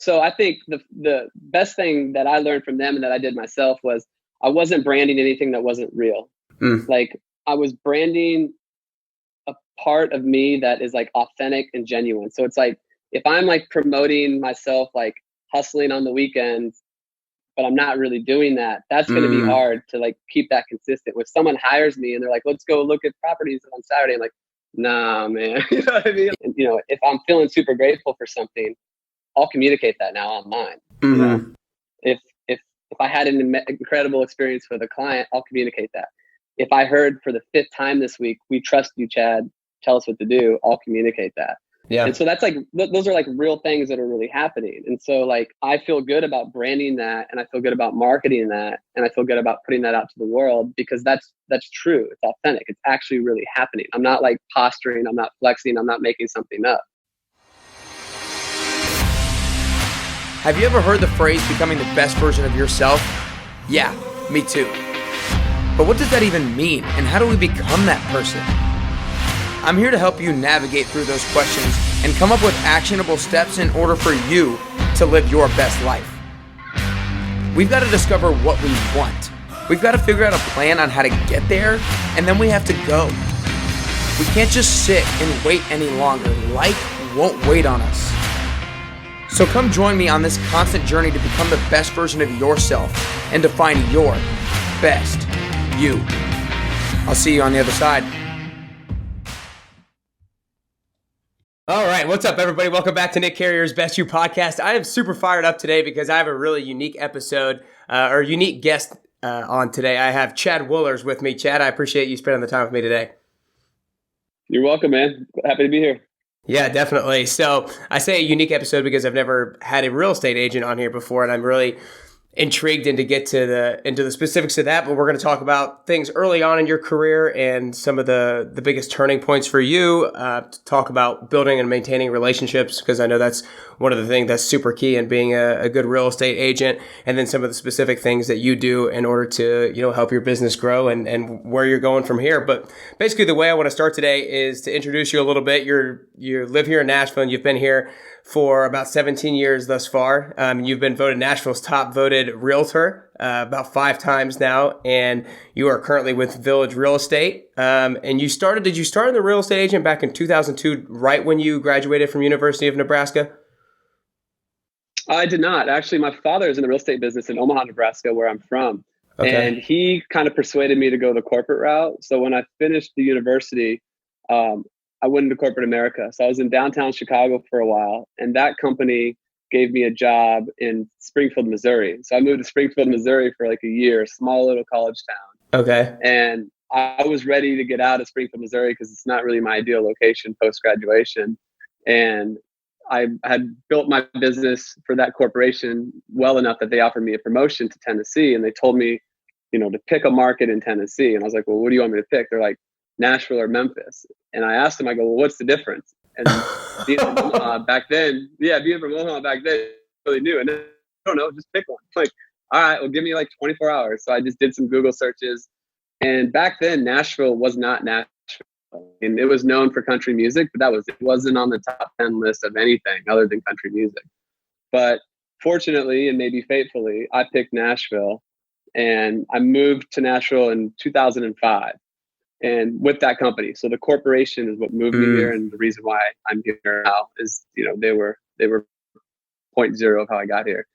So I think the best thing that I learned from them and that I did myself was I wasn't branding anything that wasn't real. Like I was branding a part of me that is like authentic and genuine. So it's like, if I'm like promoting myself, like hustling on the weekends, but I'm not really doing that, that's going to be hard to like keep that consistent. If someone hires me and they're like, let's go look at properties on Saturday, I'm like, nah, man. You know what I mean? And, if I'm feeling super grateful for something, I'll communicate that now online. You know, if I had an incredible experience with a client, I'll communicate that. If I heard for the 5th time this week, we trust you, Chad, tell us what to do, I'll communicate that. Yeah. And so that's like, those are like real things that are really happening. And so like, I feel good about branding that, and I feel good about marketing that, and I feel good about putting that out to the world, because that's true. It's authentic. It's actually really happening. I'm not like posturing. I'm not flexing. I'm not making something up. Have you ever heard the phrase becoming the best version of yourself? Yeah, me too. But what does that even mean? And how do we become that person? I'm here to help you navigate through those questions and come up with actionable steps in order for you to live your best life. We've got to discover what we want. We've got to figure out a plan on how to get there, and then we have to go. We can't just sit and wait any longer. Life won't wait on us. So come join me on this constant journey to become the best version of yourself and to find your best you. I'll see you on the other side. All right, what's up, everybody? Welcome back to Nick Carrier's Best You podcast. I am super fired up today because I have a really unique episode or unique guest on today. I have Chad Wohlers with me. Chad, I appreciate you spending the time with me today. You're welcome, man. Happy to be here. Yeah, definitely. So I say a unique episode because I've never had a real estate agent on here before, and I'm really intrigued into the specifics of that. But we're going to talk about things early on in your career and some of the biggest turning points for you. To talk about building and maintaining relationships, because I know that's one of the things that's super key in being a good real estate agent. And then some of the specific things that you do in order to help your business grow and where you're going from here. But basically, the way I want to start today is to introduce you a little bit. You live here in Nashville, and you've been here for about 17 years thus far. You've been voted Nashville's top voted realtor about 5 times now, and you are currently with Village Real Estate. And did you start as a real estate agent back in 2002, right when you graduated from University of Nebraska? I did not. Actually, my father is in the real estate business in Omaha, Nebraska, where I'm from. Okay. And he kind of persuaded me to go the corporate route. So when I finished the university, I went into corporate America. So I was in downtown Chicago for a while, and that company gave me a job in Springfield, Missouri. So I moved to Springfield, Missouri for like a year, small little college town. Okay. And I was ready to get out of Springfield, Missouri, because it's not really my ideal location post-graduation. And I had built my business for that corporation well enough that they offered me a promotion to Tennessee, and they told me, to pick a market in Tennessee. And I was like, well, what do you want me to pick? They're like, Nashville or Memphis. And I asked them, I go, well, what's the difference? And being from Omaha back then, really new. And then, I don't know, just pick one. Like, all right, well, give me like 24 hours. So I just did some Google searches. And back then, Nashville was not Nashville. And it was known for country music, but it wasn't on the top 10 list of anything other than country music. But fortunately, and maybe fatefully, I picked Nashville, and I moved to Nashville in 2005. And with that company, so the corporation is what moved me here, and the reason why I'm here now is, they were 0.0 of how I got here.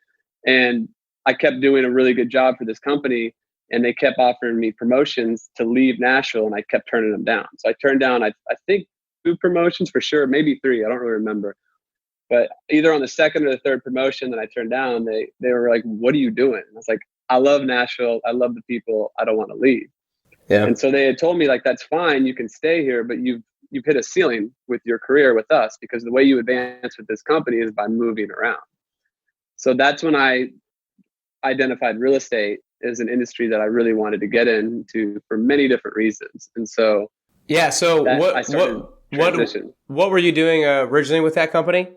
And I kept doing a really good job for this company, and they kept offering me promotions to leave Nashville, and I kept turning them down. So I turned down, I think 2 promotions for sure, maybe 3, I don't really remember. But either on the second or the third promotion that I turned down, they were like, what are you doing? And I was like, I love Nashville, I love the people, I don't want to leave. Yeah. And so they had told me, like, that's fine, you can stay here, but you've hit a ceiling with your career with us, because the way you advance with this company is by moving around. So that's when I identified real estate as an industry that I really wanted to get into for many different reasons. And so yeah, so what were you doing originally with that company?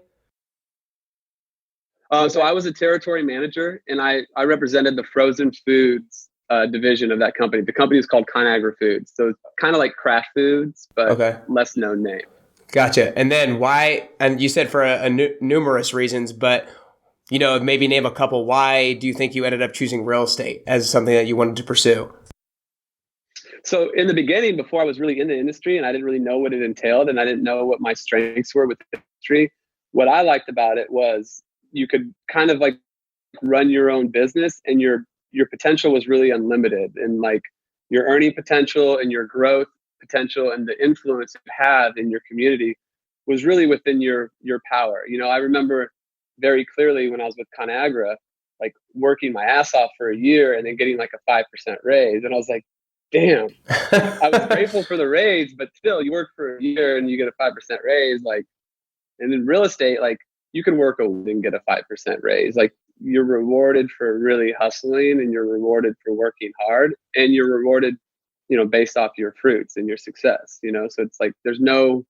So I was a territory manager, and I represented the frozen foods division of that company. The company is called ConAgra Foods. So it's kind of like Kraft Foods, but less known name. Gotcha. And then why, and you said for numerous reasons, but maybe name a couple. Why do you think you ended up choosing real estate as something that you wanted to pursue? So in the beginning, before I was really in the industry and I didn't really know what it entailed and I didn't know what my strengths were with the industry, what I liked about it was you could kind of like run your own business and your potential was really unlimited, and like your earning potential and your growth potential and the influence you have in your community was really within your power. I remember very clearly when I was with ConAgra, like working my ass off for a year and then getting like a 5% raise. And I was like, damn, I was grateful for the raise, but still you work for a year and you get a 5% raise. Like, and in real estate, like you can work a week and get a 5% raise. Like you're rewarded for really hustling and you're rewarded for working hard and you're rewarded, based off your fruits and your success, so it's like, there's no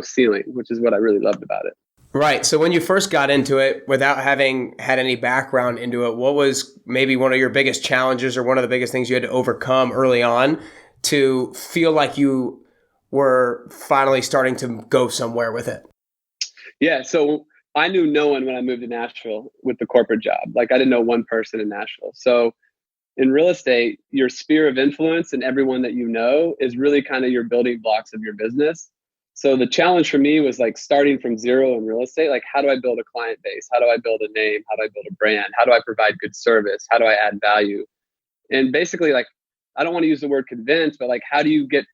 ceiling, which is what I really loved about it. Right. So when you first got into it, without having had any background into it, what was maybe one of your biggest challenges or one of the biggest things you had to overcome early on to feel like you were finally starting to go somewhere with it? Yeah. So I knew no one when I moved to Nashville with the corporate job. Like I didn't know one person in Nashville. So in real estate, your sphere of influence and everyone that you know is really kind of your building blocks of your business. So the challenge for me was like starting from zero in real estate. Like, how do I build a client base? How do I build a name? How do I build a brand? How do I provide good service? How do I add value? And basically, like, I don't want to use the word convince, but like, how do you get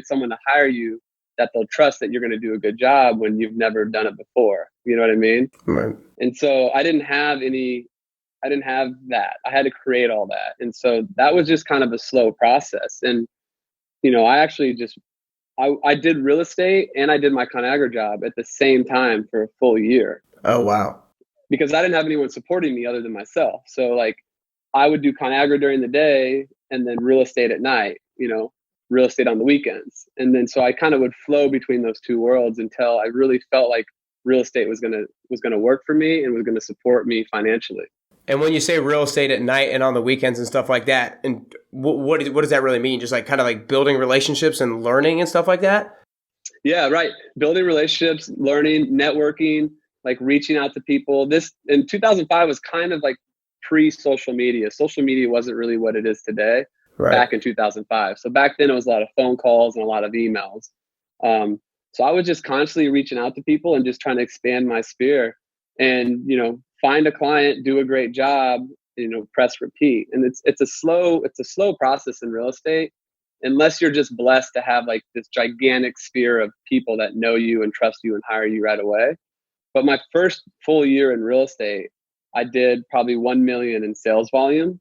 someone to hire you that they'll trust that you're going to do a good job when you've never done it before? You know what I mean? Right. And so I didn't have that. I had to create all that. And so that was just kind of a slow process. And, I actually I did real estate and I did my ConAgra job at the same time for a full year. Oh, wow. Because I didn't have anyone supporting me other than myself. So like I would do ConAgra during the day and then real estate at night, real estate on the weekends. And then so I kind of would flow between those two worlds until I really felt like real estate was going to work for me and was going to support me financially. And when you say real estate at night and on the weekends and stuff like that, and what does that really mean? Just like kind of like building relationships and learning and stuff like that? Yeah, right. Building relationships, learning, networking, like reaching out to people. This in 2005 was kind of like pre-social media. Social media wasn't really what it is today back in 2005. So back then it was a lot of phone calls and a lot of emails. So I was just constantly reaching out to people and just trying to expand my sphere and, find a client, do a great job, press repeat. And it's a slow process in real estate unless you're just blessed to have like this gigantic sphere of people that know you and trust you and hire you right away. But my first full year in real estate, I did probably 1 million in sales volume,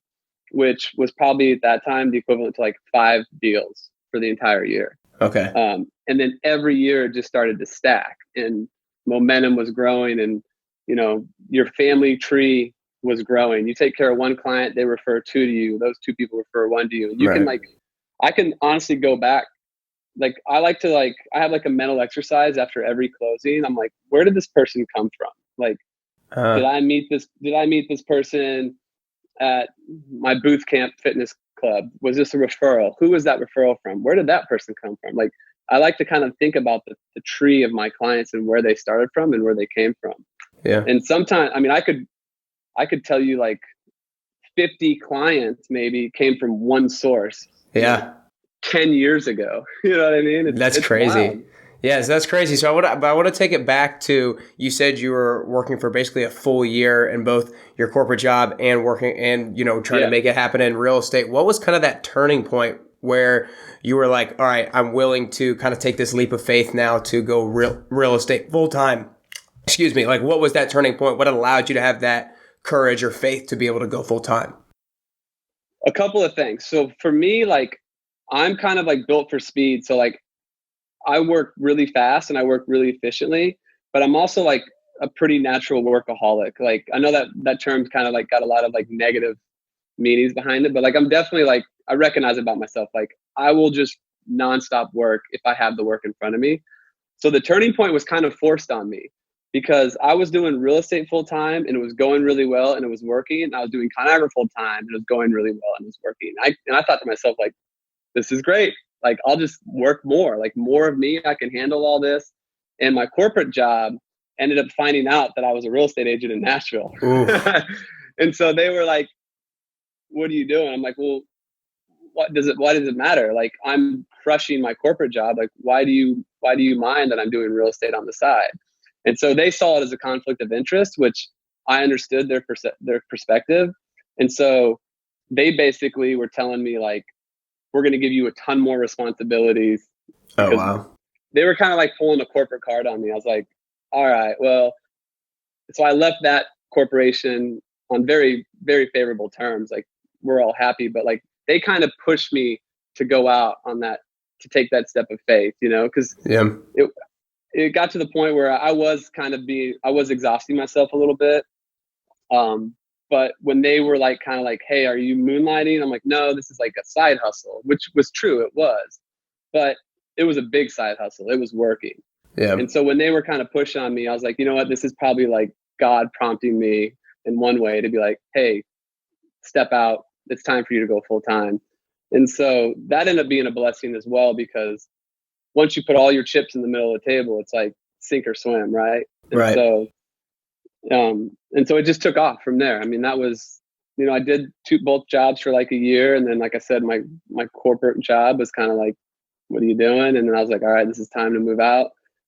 which was probably at that time the equivalent to like 5 deals for the entire year. Okay. And then every year it just started to stack and momentum was growing and, your family tree was growing. You take care of one client, they refer 2 to you. Those 2 people refer 1 to you. And you can I can honestly go back. Like I have like a mental exercise after every closing. I'm like, where did this person come from? Like, did I meet this person at my booth camp fitness club? Was this a referral? Who was that referral from? Where did that person come from? Like, I like to kind of think about the tree of my clients and where they started from and where they came from. Yeah. And sometimes, I could tell you like 50 clients maybe came from one source. Yeah. 10 years ago. You know what I mean? That's crazy. Wild. Yes, that's crazy. So I want to take it back to, you said you were working for basically a full year in both your corporate job and working and, trying to make it happen in real estate. What was kind of that turning point where you were like, all right, I'm willing to kind of take this leap of faith now to go real estate full time? Excuse me. Like, what was that turning point? What allowed you to have that courage or faith to be able to go full time? A couple of things. So for me, like, I'm kind of like built for speed. So like I work really fast and I work really efficiently, but I'm also like a pretty natural workaholic. Like I know that term's kind of like got a lot of like negative meanings behind it, but like I'm definitely like, I recognize about myself. Like I will just nonstop work if I have the work in front of me. So the turning point was kind of forced on me because I was doing real estate full time and it was going really well and it was working. And I was doing ConAgra full time and it was going really well and it was working. And I thought to myself, like, this is great. Like, I'll just work more, like more of me. I can handle all this. And my corporate job ended up finding out that I was a real estate agent in Nashville. And so they were like, what are you doing? I'm like, well, why does it matter? Like, I'm crushing my corporate job. Like, why do you mind that I'm doing real estate on the side? And so they saw it as a conflict of interest, which I understood their perspective. And so they basically were telling me, like, we're going to give you a ton more responsibilities. Oh, wow. They were kind of like pulling a corporate card on me. I was like, all right, well, so I left that corporation on very, very favorable terms. Like, we're all happy, but like, they kind of pushed me to go out on that, to take that step of faith, because it got to the point where I was exhausting myself a little bit. But when they were like, kind of like, hey, are you moonlighting? I'm like, no, this is like a side hustle, which was true. It was, but it was a big side hustle. It was working. Yeah. And so when they were kind of pushing on me, I was like, you know what, this is probably like God prompting me in one way to be like, hey, step out. It's time for you to go full time. And so that ended up being a blessing as well, because once you put all your chips in the middle of the table, it's like sink or swim, right? And so it just took off from there. I mean, that was, I did both jobs for like a year. And then, like I said, my corporate job was kind of like, what are you doing? And then I was like, all right, this is time to move out.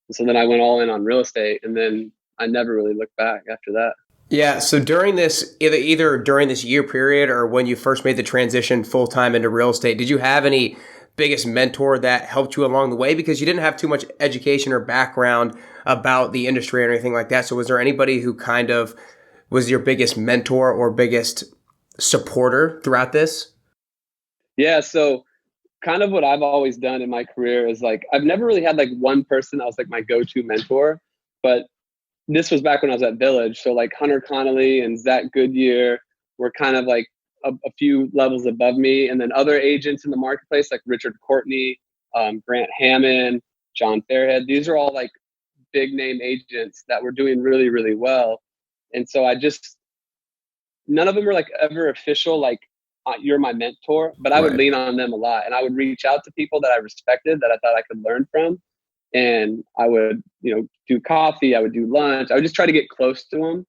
And so then I went all in on real estate, and then I never really looked back after that. Yeah. So during this, either during this year period or when you first made the transition full-time into real estate, did you have any biggest mentor that helped you along the way? Because you didn't have too much education or background about the industry or anything like that. So was there anybody who kind of was your biggest mentor or biggest supporter throughout this? Yeah. So kind of what I've always done in my career is like, I've never really had like one person that was like my go-to mentor, but this was back when I was at Village. So like Hunter Connolly and Zach Goodyear were kind of like a few levels above me. And then other agents in the marketplace, like Richard Courtney, Grant Hammond, John Fairhead. These are all like big name agents that were doing really, really well. And so none of them were like ever official, like, you're my mentor, but I would lean on them a lot. And I would reach out to people that I respected, that I thought I could learn from. And I would, do coffee, I would do lunch. I would just try to get close to them,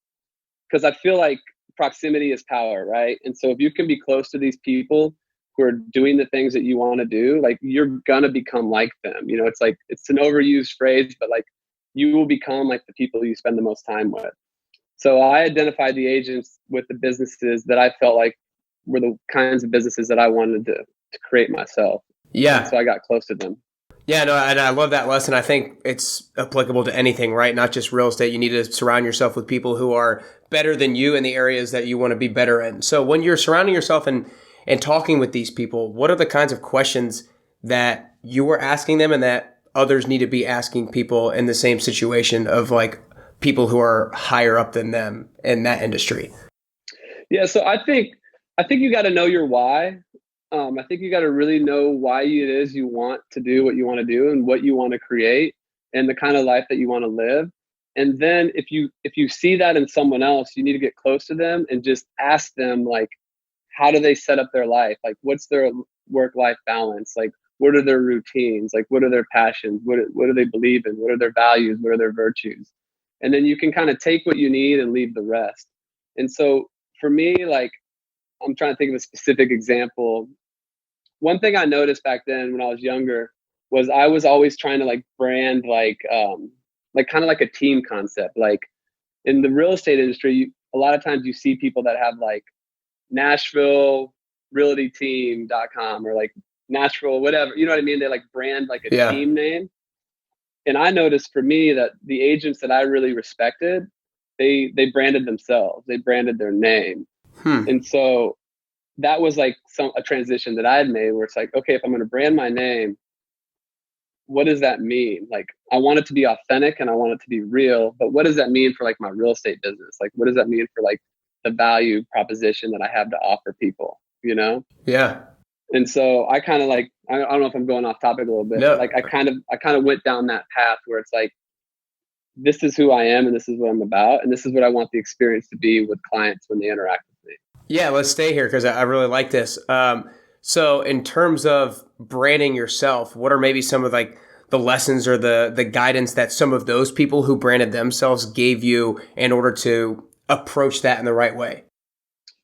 because I feel like proximity is power, right? And so if you can be close to these people who are doing the things that you want to do, like, you're going to become like them. It's like, it's an overused phrase, but like, you will become like the people you spend the most time with. So I identified the agents with the businesses that I felt like were the kinds of businesses that I wanted to create myself. Yeah. And so I got close to them. Yeah, no, and I love that lesson. I think it's applicable to anything, right? Not just real estate. You need to surround yourself with people who are better than you in the areas that you want to be better in. So when you're surrounding yourself and talking with these people, what are the kinds of questions that you are asking them and that others need to be asking people in the same situation of like people who are higher up than them in that industry? Yeah, so I think you got to know your why. I think you got to really know why it is you want to do what you want to do and what you want to create and the kind of life that you want to live. And then if you see that in someone else, you need to get close to them and just ask them, like, how do they set up their life? Like, what's their work-life balance? Like, what are their routines? Like, what are their passions? What do they believe in? What are their values? What are their virtues? And then you can kind of take what you need and leave the rest. And so for me, like, I'm trying to think of a specific example. One thing I noticed back then when I was younger was I was always trying to like brand like kind of like a team concept. Like in the real estate industry, a lot of times you see people that have like Nashville realtyteam.com or like Nashville, whatever, you know what I mean? They like brand like a team name. And I noticed for me that the agents that I really respected, they branded themselves, they branded their name. And so that was like a transition that I had made where it's like, okay, if I'm going to brand my name, what does that mean? Like, I want it to be authentic and I want it to be real, but what does that mean for like my real estate business? Like, what does that mean for like the value proposition that I have to offer people, Yeah. And so I kind of like, I don't know if I'm going off topic a little bit, but like I kind of went down that path where it's like, this is who I am and this is what I'm about. And this is what I want the experience to be with clients when they interact with me. Yeah, let's stay here because I really like this. So in terms of branding yourself, what are maybe some of like the lessons or the guidance that some of those people who branded themselves gave you in order to approach that in the right way?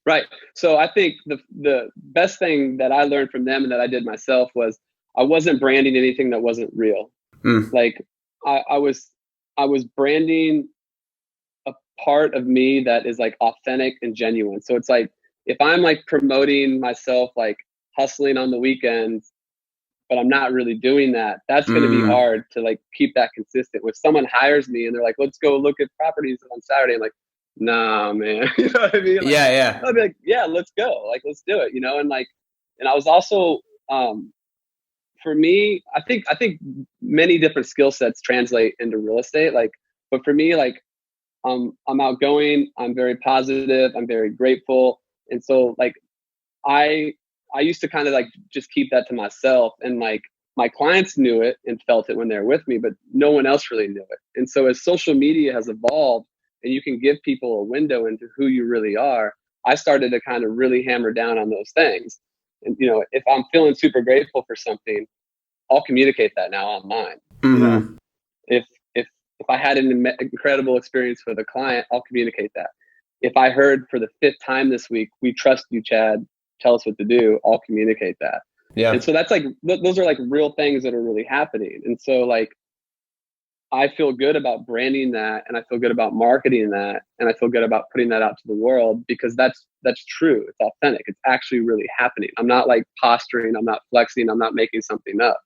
Right. So I think the best thing that I learned from them and that I did myself was I wasn't branding anything that wasn't real. Like I was branding a part of me that is like authentic and genuine. So it's like if I'm like promoting myself, like hustling on the weekends, but I'm not really doing that, that's going to be hard to like keep that consistent. If someone hires me and they're like, let's go look at properties on Saturday, I'm like, nah, man. You know what I mean? Like, Yeah. I'd be like, yeah, let's go. Like, let's do it, you know? And like, and I was also, for me, I think many different skill sets translate into real estate. Like, but for me, like, I'm outgoing, I'm very positive, I'm very grateful. And so like, I used to kind of like just keep that to myself, and like my clients knew it and felt it when they were with me, but no one else really knew it. And so as social media has evolved and you can give people a window into who you really are, I started to kind of really hammer down on those things. And, you know, if I'm feeling super grateful for something, I'll communicate that now online. You know, if if I had an incredible experience with a client, I'll communicate that. If I heard for the 5th time this week, we trust you, Chad, tell us what to do, I'll communicate that. Yeah. And so that's like, those are like real things that are really happening. And so like, I feel good about branding that, and I feel good about marketing that, and I feel good about putting that out to the world, because that's true. It's authentic. It's actually really happening. I'm not like posturing. I'm not flexing. I'm not making something up.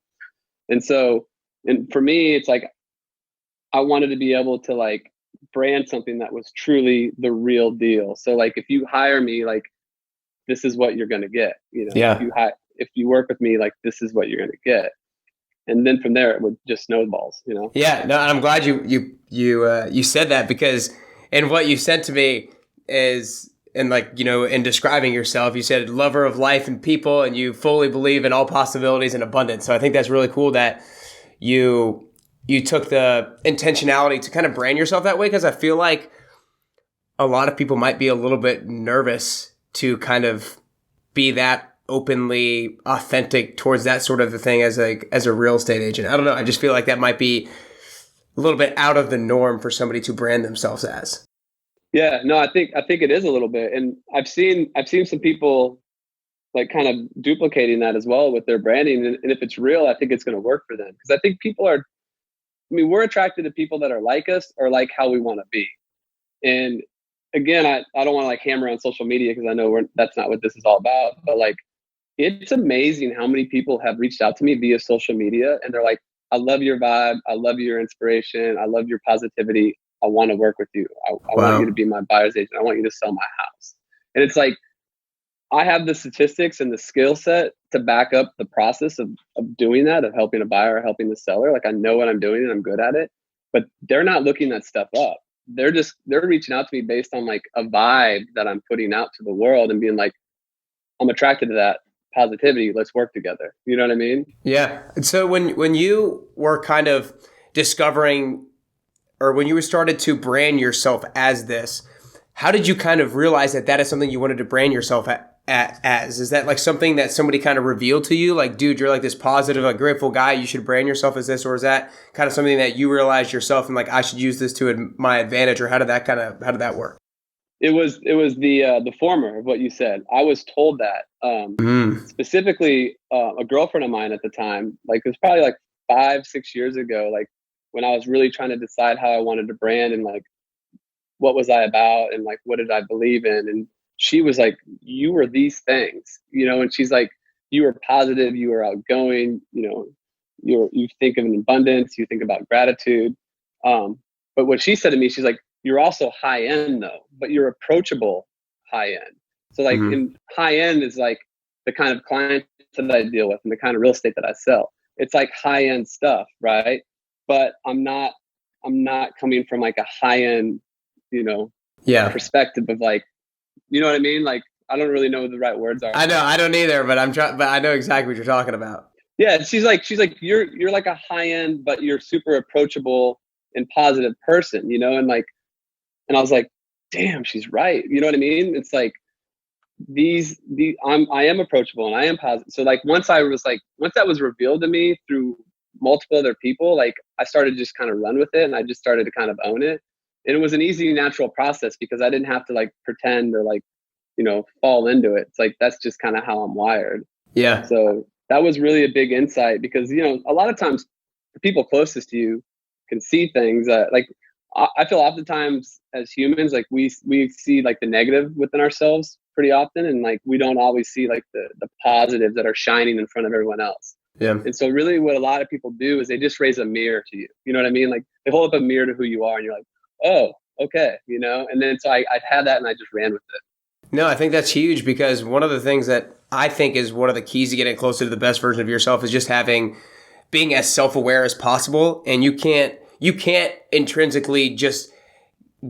And so, and for me, it's like, I wanted to be able to like brand something that was truly the real deal. So like, if you hire me, like, this is what you're going to get, you know. Yeah. If you work with me, like, this is what you're going to get. And then from there it would just snowballs, you know. Yeah, no, I'm glad you said that, because and what you said to me is, and like, you know, in describing yourself, you said lover of life and people, and you fully believe in all possibilities and abundance. So I think that's really cool that you took the intentionality to kind of brand yourself that way, because I feel like a lot of people might be a little bit nervous to kind of be that openly authentic towards that sort of a thing as a real estate agent. I don't know. I just feel like that might be a little bit out of the norm for somebody to brand themselves as. Yeah, no, I think it is a little bit. And I've seen some people like kind of duplicating that as well with their branding. And if it's real, I think it's going to work for them. Because I think we're attracted to people that are like us or like how we want to be. And again, I don't want to like hammer on social media, because I know that's not what this is all about. But like, it's amazing how many people have reached out to me via social media, and they're like, I love your vibe. I love your inspiration. I love your positivity. I want to work with you. I want you to be my buyer's agent. I want you to sell my house. And it's like, I have the statistics and the skill set to back up the process of doing that, of helping a buyer or helping the seller. Like, I know what I'm doing and I'm good at it, but they're not looking that stuff up. They're reaching out to me based on like a vibe that I'm putting out to the world and being like, I'm attracted to that positivity. Let's work together. You know what I mean? Yeah. And so when you were kind of discovering, or when you started to brand yourself as this, how did you kind of realize that is something you wanted to brand yourself as? Is that like something that somebody kind of revealed to you? Like, dude, you're like this positive, like grateful guy. You should brand yourself as this. Or is that kind of something that you realized yourself and like, I should use this to my advantage? Or how did that work? It was the former of what you said. I was told that specifically a girlfriend of mine at the time, like it was probably like 5-6 years ago, like when I was really trying to decide how I wanted to brand and like what was I about and like what did I believe in. And she was like, you were these things, you know. And she's like, you were positive, you were outgoing, you know, you think of an abundance, you think about gratitude. But what she said to me, she's like, you're also high end though, but you're approachable high end. So like in high end is like the kind of clients that I deal with and the kind of real estate that I sell. It's like high end stuff, right? But I'm not coming from like a high end, you know, perspective of like, you know what I mean? Like, I don't really know what the right words are. I know, I don't either, but but I know exactly what you're talking about. Yeah. She's like, you're like a high end, but you're super approachable and positive person, you know? And like, and I was like, damn, she's right. You know what I mean? It's like I am approachable and I am positive. So like once that was revealed to me through multiple other people, like I started to just kind of run with it, and I just started to kind of own it. And it was an easy, natural process because I didn't have to like pretend or like, fall into it. It's like, that's just kind of how I'm wired. Yeah. So that was really a big insight because, a lot of times the people closest to you can see things that like, I feel oftentimes as humans, like we see like the negative within ourselves pretty often. And like, we don't always see like the positives that are shining in front of everyone else. Yeah. And so really what a lot of people do is they just raise a mirror to you. You know what I mean? Like they hold up a mirror to who you are and you're like, oh, okay. And then so I've had that and I just ran with it. No, I think that's huge because one of the things that I think is one of the keys to getting closer to the best version of yourself is just being as self-aware as possible. And you can't intrinsically just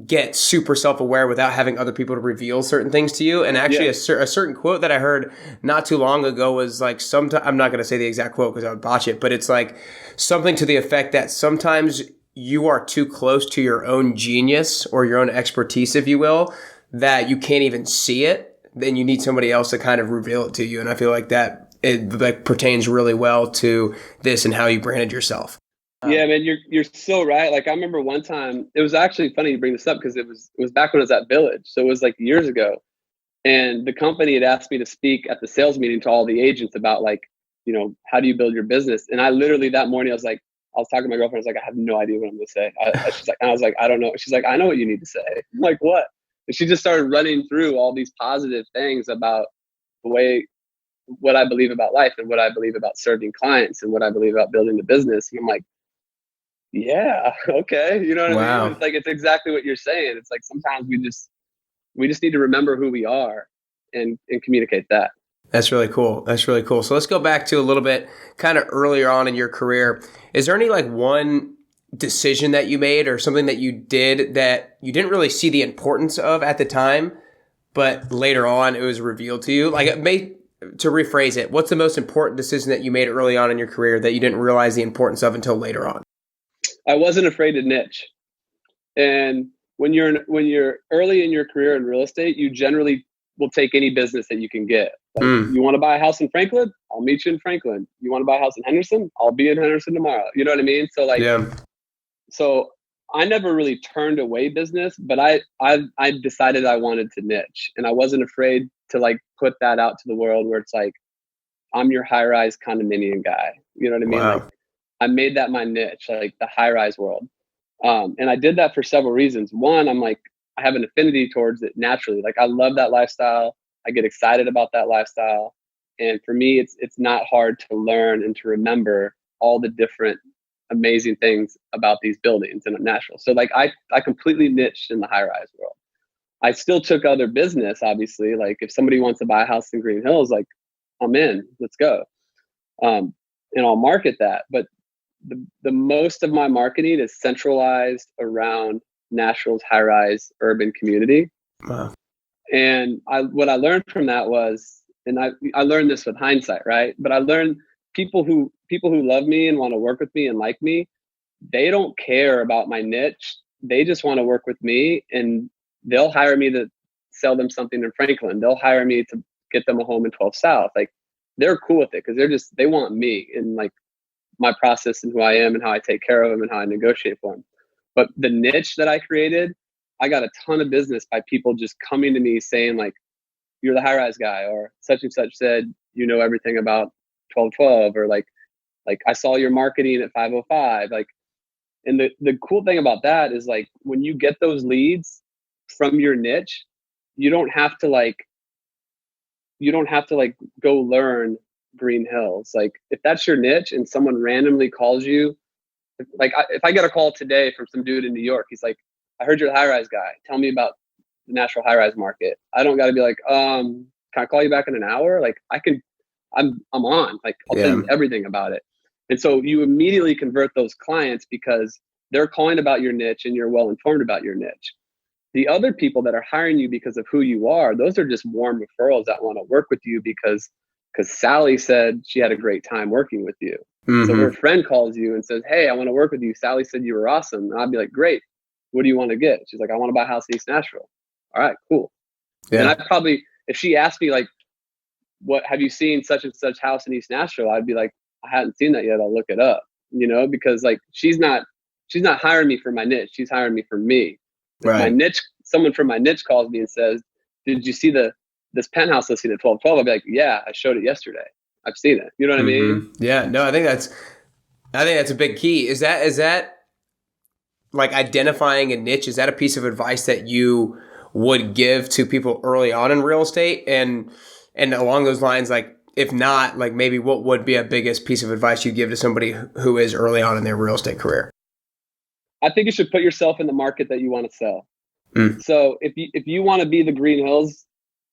get super self-aware without having other people to reveal certain things to you. And actually a certain quote that I heard not too long ago was like, I'm not going to say the exact quote because I would botch it, but it's like something to the effect that sometimes you are too close to your own genius or your own expertise, if you will, that you can't even see it. Then you need somebody else to kind of reveal it to you. And I feel like that it like pertains really well to this and how you branded yourself. Yeah, man, you're so right. Like I remember one time, it was actually funny you bring this up because it was back when I was at Village. So it was like years ago. And the company had asked me to speak at the sales meeting to all the agents about like, how do you build your business? And I literally that morning, I was talking to my girlfriend. I was like, I have no idea what I'm going to say. I was like, I don't know. She's like, I know what you need to say. I'm like, what? And she just started running through all these positive things about what I believe about life and what I believe about serving clients and what I believe about building the business. And I'm like, yeah, okay. You know what I mean? It's like, it's exactly what you're saying. It's like, sometimes we just need to remember who we are and communicate that. That's really cool. So let's go back to a little bit kind of earlier on in your career. Is there any like one decision that you made or something that you did that you didn't really see the importance of at the time, but later on it was revealed to you? Like to rephrase it, what's the most important decision that you made early on in your career that you didn't realize the importance of until later on? I wasn't afraid to niche. And when you're early in your career in real estate, you generally will take any business that you can get. Like, you want to buy a house in Franklin? I'll meet you in Franklin. You want to buy a house in Henderson? I'll be in Henderson tomorrow. You know what I mean? So like, so I never really turned away business, but I decided I wanted to niche, and I wasn't afraid to like put that out to the world where it's like, I'm your high rise condominium guy. You know what I mean? Wow. Like I made that my niche, like the high rise world. And I did that for several reasons. One, I'm like, I have an affinity towards it naturally. Like I love that lifestyle. I get excited about that lifestyle. And for me, it's not hard to learn and to remember all the different amazing things about these buildings in Nashville. So like I completely niched in the high rise world. I still took other business, obviously. Like if somebody wants to buy a house in Green Hills, like I'm in, let's go. And I'll market that. But the most of my marketing is centralized around Nashville's high-rise urban community. Wow. And what I learned from that was, and I learned this with hindsight, right? But I learned people who love me and want to work with me and like me, they don't care about my niche. They just want to work with me, and they'll hire me to sell them something in Franklin. They'll hire me to get them a home in 12 South. Like they're cool with it because they want me and like my process and who I am and how I take care of them and how I negotiate for them. But the niche that I created, I got a ton of business by people just coming to me saying like, you're the high rise guy, or such and such said, you know everything about 1212, or like I saw your marketing at 505. Like, and the cool thing about that is like, when you get those leads from your niche, you don't have to like go learn Green Hills. Like if that's your niche and someone randomly calls you, like if I get a call today from some dude in New York, he's like, I heard you're the high rise guy. Tell me about the Nashville high rise market. I don't got to be like, can I call you back in an hour? Like I'm on, like, I'll tell you everything about it. And so you immediately convert those clients because they're calling about your niche and you're well informed about your niche. The other people that are hiring you because of who you are, those are just warm referrals that want to work with you because Sally said she had a great time working with you. Mm-hmm. So her friend calls you and says, hey, I want to work with you. Sally said you were awesome. And I'd be like, great. What do you want to get? She's like, I want to buy a house in East Nashville. All right, cool. Yeah. And I probably, if she asked me like, what have you seen such and such house in East Nashville? I'd be like, I hadn't seen that yet. I'll look it up. because like she's not hiring me for my niche. She's hiring me for me. If my niche, someone from my niche calls me and says, "Did you see this penthouse listing at 1212?" I'll be like, "Yeah, I showed it yesterday. I've seen it." You know what I mean? Yeah. No, I think that's a big key. Is that like identifying a niche? Is that a piece of advice that you would give to people early on in real estate? And along those lines, like if not, like maybe what would be a biggest piece of advice you give to somebody who is early on in their real estate career? I think you should put yourself in the market that you want to sell. So if you want to be the Green Hills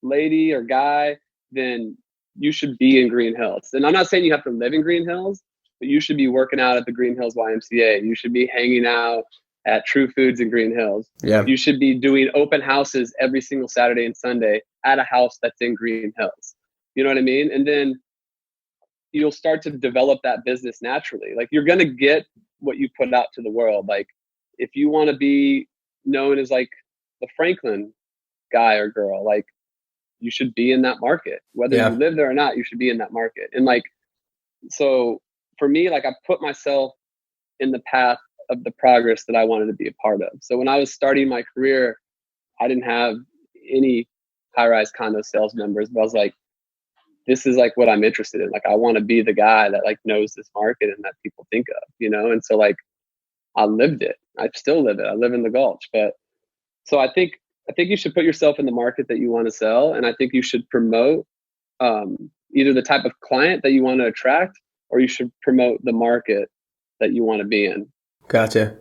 lady or guy, then you should be in Green Hills. And I'm not saying you have to live in Green Hills, but you should be working out at the Green Hills YMCA. You should be hanging out at True Foods in Green Hills. Yeah. You should be doing open houses every single Saturday and Sunday at a house that's in Green Hills. You know what I mean? And then you'll start to develop that business naturally. Like you're going to get what you put out to the world. Like if you want to be known as like the Franklin guy or girl, like you should be in that market, whether you live there or not. You should be in that market. And like, so for me, like I put myself in the path of the progress that I wanted to be a part of. So when I was starting my career, I didn't have any high-rise condo sales members, but I was like, this is like what I'm interested in. Like, I want to be the guy that like knows this market and that people think of, And so like, I lived it. I still live it. I live in the Gulch. But so I think you should put yourself in the market that you want to sell. And I think you should promote either the type of client that you want to attract, or you should promote the market that you want to be in. Gotcha.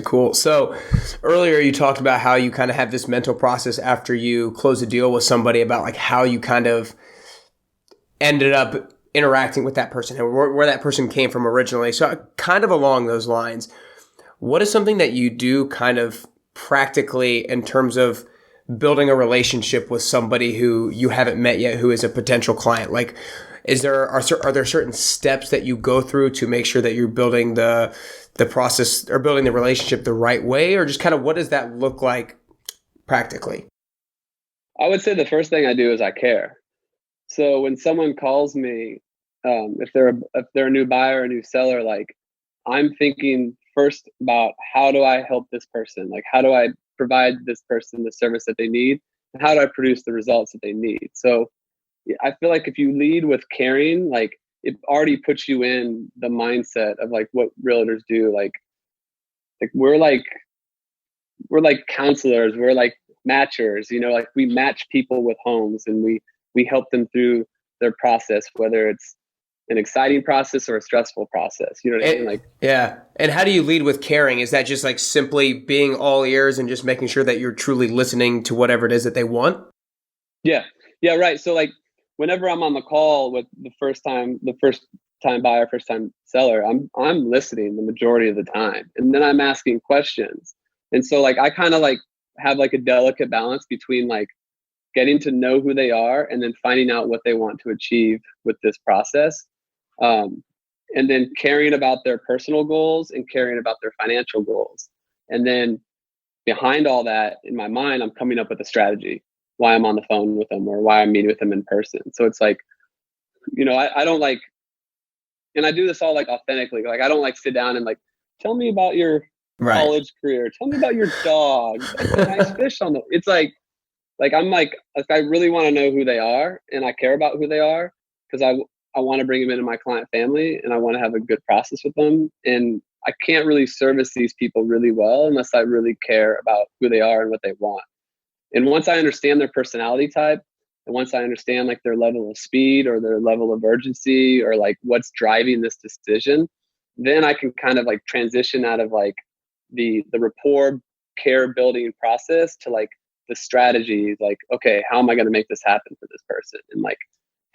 Cool. So earlier you talked about how you kind of have this mental process after you close a deal with somebody about like how you kind of ended up interacting with that person and where that person came from originally. So kind of along those lines, what is something that you do kind of practically in terms of building a relationship with somebody who you haven't met yet, who is a potential client? Like, are there certain steps that you go through to make sure that you're building the process or building the relationship the right way, or just kind of what does that look like practically? I would say the first thing I do is I care. So when someone calls me, if they're a new buyer, a new seller, like I'm thinking first about how do I help this person? Like how do I provide this person the service that they need? And how do I produce the results that they need? So I feel like if you lead with caring, like it already puts you in the mindset of like what realtors do. Like we're like counselors, we're like matchers, like we match people with homes and we help them through their process, whether it's an exciting process or a stressful process. You know what I mean? Like, yeah. And how do you lead with caring? Is that just like simply being all ears and just making sure that you're truly listening to whatever it is that they want? Yeah. Yeah. Right. So like whenever I'm on the call with the first time buyer, first time seller, I'm listening the majority of the time. And then I'm asking questions. And so like, I kind of like have like a delicate balance between like getting to know who they are and then finding out what they want to achieve with this process. And then caring about their personal goals and caring about their financial goals. And then behind all that, in my mind, I'm coming up with a strategy, why I'm on the phone with them or why I'm meeting with them in person. So it's like, I don't like, and I do this all like authentically. Like, I don't like sit down and like, tell me about your college career. Tell me about your dog. Like, nice fish on the, it's like I'm like I really want to know who they are and I care about who they are because I want to bring them into my client family and I want to have a good process with them. And I can't really service these people really well unless I really care about who they are and what they want. And once I understand their personality type, and once I understand like their level of speed or their level of urgency or like what's driving this decision, then I can kind of like transition out of like the rapport care building process to like the strategy. Like, okay, how am I going to make this happen for this person? And like,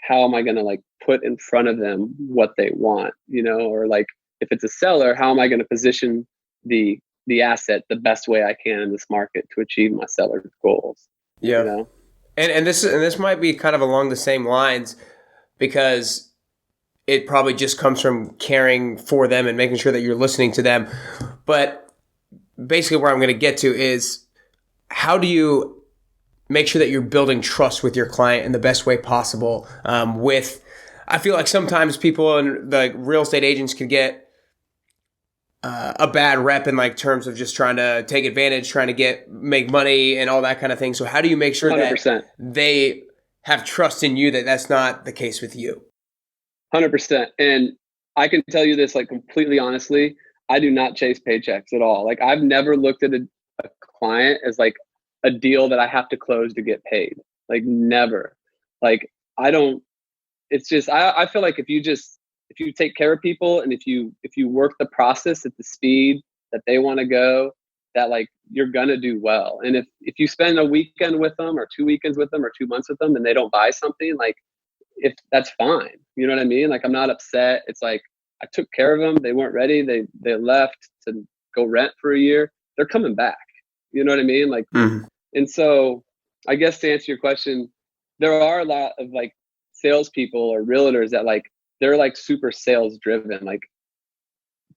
how am I going to like put in front of them what they want, or like if it's a seller, how am I going to position the asset the best way I can in this market to achieve my seller's goals? Yeah. And this might be kind of along the same lines because it probably just comes from caring for them and making sure that you're listening to them. But basically where I'm going to get to is how do you make sure that you're building trust with your client in the best way possible? I feel like sometimes people and the real estate agents can get a bad rep in like terms of just trying to take advantage, trying to make money and all that kind of thing. So how do you make sure 100%. that they have trust in you that that's not the case with you? 100%. And I can tell you this like completely honestly, I do not chase paychecks at all. Like I've never looked at a client as like a deal that I have to close to get paid. Like never. Like I don't, it's just, I feel like if you take care of people and if you work the process at the speed that they want to go, that like you're gonna do well. And if you spend a weekend with them or 2 weekends with them or 2 months with them and they don't buy something, like if that's fine, you know what I mean? Like I'm not upset. It's like I took care of them. They weren't ready. They left to go rent for a year. They're coming back. You know what I mean? Like, and so I guess to answer your question, there are a lot of like salespeople or realtors that like they're like super sales driven. Like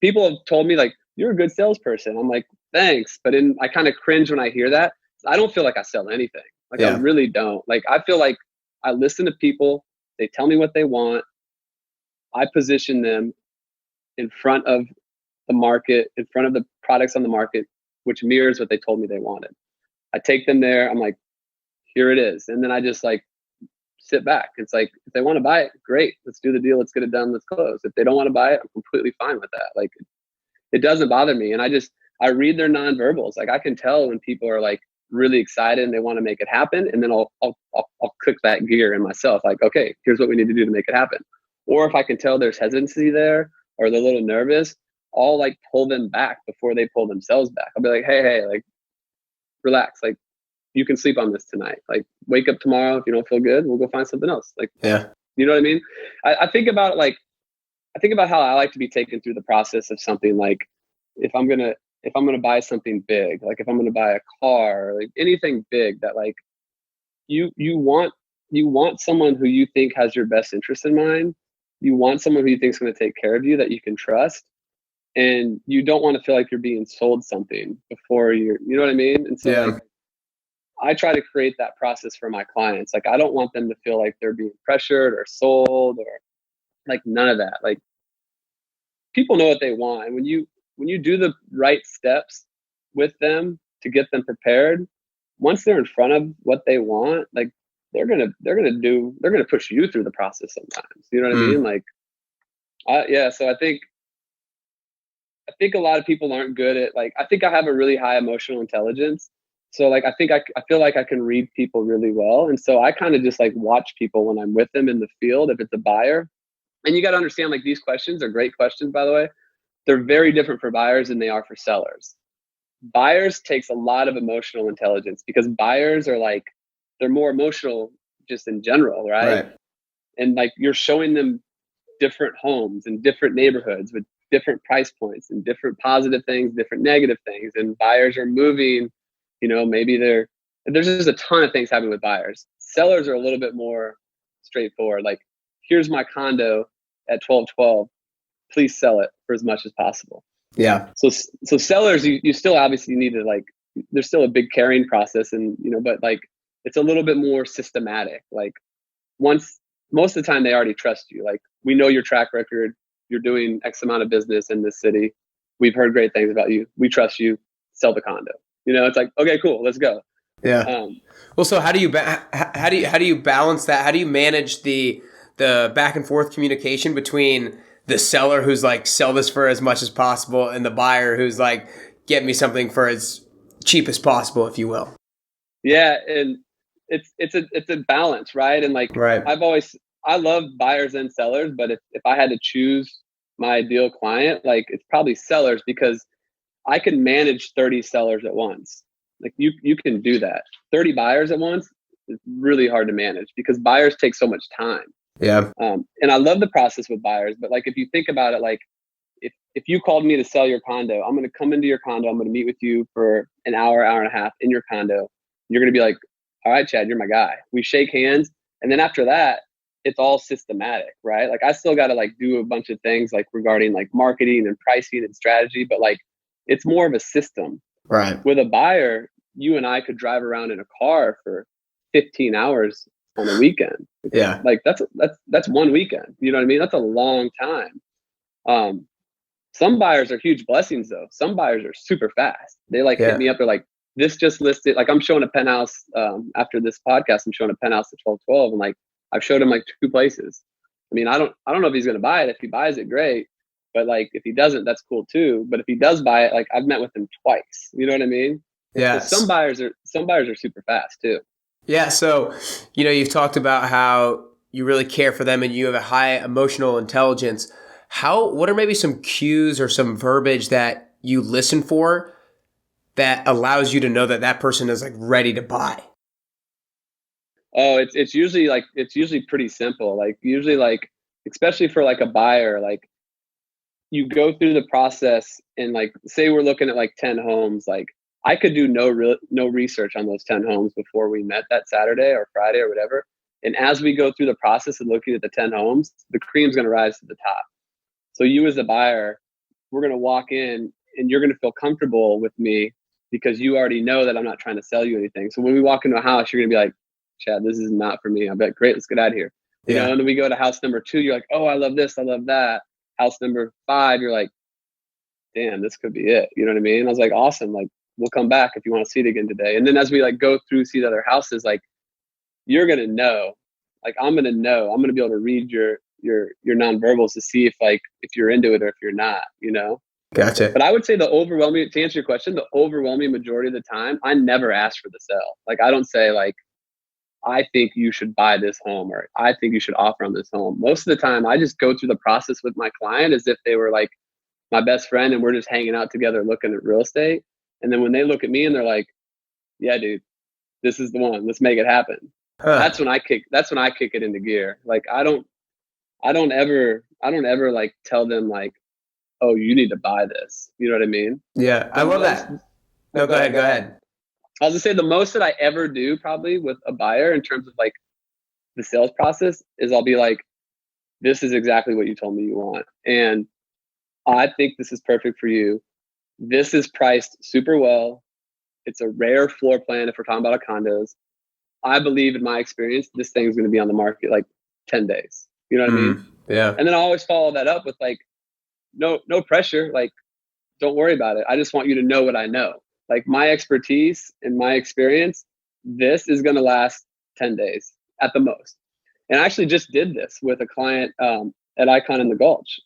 people have told me like you're a good salesperson. I'm like thanks, but I kind of cringe when I hear that. I don't feel like I sell anything. Like I really don't. Like I feel like I listen to people. They tell me what they want. I position them in front of the market, in front of the products on the market, which mirrors what they told me they wanted. I take them there. I'm like, here it is. And then I just like sit back. It's like, if they want to buy it, great. Let's do the deal. Let's get it done. Let's close. If they don't want to buy it, I'm completely fine with that. Like it doesn't bother me. And I read their nonverbals. Like I can tell when people are like really excited and they want to make it happen. And then I'll click that gear in myself. Like, okay, here's what we need to do to make it happen. Or if I can tell there's hesitancy there or they're a little nervous, I'll like pull them back before they pull themselves back. I'll be like, hey, like relax. Like you can sleep on this tonight. Like wake up tomorrow. If you don't feel good, we'll go find something else. Like, you know what I mean? I think about how I like to be taken through the process of something. Like if I'm going to buy something big, like if I'm going to buy a car, like anything big that like you want someone who you think has your best interest in mind. You want someone who you think is going to take care of you, that you can trust. And you don't want to feel like you're being sold something before you know what I mean? And so like, I try to create that process for my clients. Like I don't want them to feel like they're being pressured or sold or like none of that. Like people know what they want. And when you do the right steps with them to get them prepared, once they're in front of what they want, like they're gonna push you through the process sometimes. You know what I mean? Like, so I think a lot of people aren't good at like, I think I have a really high emotional intelligence. So like, I feel like I can read people really well. And so I kind of just like watch people when I'm with them in the field, if it's a buyer. And you got to understand, like these questions are great questions, by the way. They're very different for buyers than they are for sellers. Buyers takes a lot of emotional intelligence because buyers are like, they're more emotional just in general, right? And like you're showing them different homes and different neighborhoods with different price points and different positive things, different negative things. And buyers are moving, maybe there's just a ton of things happening with buyers. Sellers are a little bit more straightforward. Like, here's my condo at 1212. Please sell it for as much as possible. Yeah. So sellers, you still obviously need to like, there's still a big carrying process and, but like, it's a little bit more systematic. Like most of the time they already trust you. Like we know your track record. You're doing X amount of business in this city. We've heard great things about you. We trust you. Sell the condo. It's like, okay, cool. Let's go. Yeah. Well, so how do you balance that? How do you manage the back and forth communication between the seller who's like, sell this for as much as possible, and the buyer who's like, get me something for as cheap as possible, if you will? Yeah. And it's a balance, right? And like, I love buyers and sellers, but if I had to choose my ideal client, like it's probably sellers, because I can manage 30 sellers at once. Like you can do that. 30 buyers at once is really hard to manage because buyers take so much time. Yeah. And I love the process with buyers, but like if you think about it, like if you called me to sell your condo, I'm going to come into your condo. I'm going to meet with you for an hour and a half in your condo. You're going to be like, all right, Chad, you're my guy. We shake hands. And then after that, it's all systematic, right? Like I still got to like do a bunch of things like regarding like marketing and pricing and strategy, but like it's more of a system. Right. With a buyer, you and I could drive around in a car for 15 hours on a weekend. Yeah. Like that's 1 weekend. You know what I mean? That's a long time. Some buyers are huge blessings though. Some buyers are super fast. They like hit me up. They're like, this just listed. Like I'm showing a penthouse after this podcast. I'm showing a penthouse at 1212, and like I've showed him like 2 places. I mean, I don't know if he's gonna buy it. If he buys it, great. But like if he doesn't, that's cool too. But if he does buy it, like I've met with him twice. You know what I mean? Yeah. So some buyers are super fast too. Yeah. So, you've talked about how you really care for them and you have a high emotional intelligence. What are maybe some cues or some verbiage that you listen for that allows you to know that that person is like ready to buy? Oh, it's usually pretty simple. Like usually like, especially for like a buyer, like you go through the process and like, say we're looking at like 10 homes, like I could do no research on those 10 homes before we met that Saturday or Friday or whatever. And as we go through the process of looking at the 10 homes, the cream's going to rise to the top. So you as a buyer, we're going to walk in and you're going to feel comfortable with me because you already know that I'm not trying to sell you anything. So when we walk into a house, you're going to be like, Chad, this is not for me. I'll be like, great, let's get out of here. You know, and then we go to house number 2, you're like, oh, I love this, I love that. House number 5, you're like, damn, this could be it. You know what I mean? I was like, awesome. Like, we'll come back if you want to see it again today. And then as we like go through, see the other houses, like you're going to know, like, I'm going to be able to read your nonverbals to see if you're into it or if you're not, Gotcha. But I would say to answer your question, the overwhelming majority of the time, I never ask for the sale. Like, I don't say like, I think you should buy this home or I think you should offer on this home. Most of the time, I just go through the process with my client as if they were like my best friend and we're just hanging out together looking at real estate. And then when they look at me and they're like, yeah, dude, this is the one, let's make it happen. That's when I kick it into gear. Like I don't ever like tell them like, oh, you need to buy this. You know what I mean? Yeah. I love that. No, go ahead. I was gonna say the most that I ever do probably with a buyer in terms of like the sales process is I'll be like, this is exactly what you told me you want. And I think this is perfect for you. This is priced super well. It's a rare floor plan if we're talking about condos. I believe in my experience, this thing's going to be on the market like 10 days. You know what I mean? Yeah. And then I always follow that up with like, no pressure. Like, don't worry about it. I just want you to know what I know. Like my expertise and my experience, this is going to last 10 days at the most. And I actually just did this with a client at Icon in the Gulch.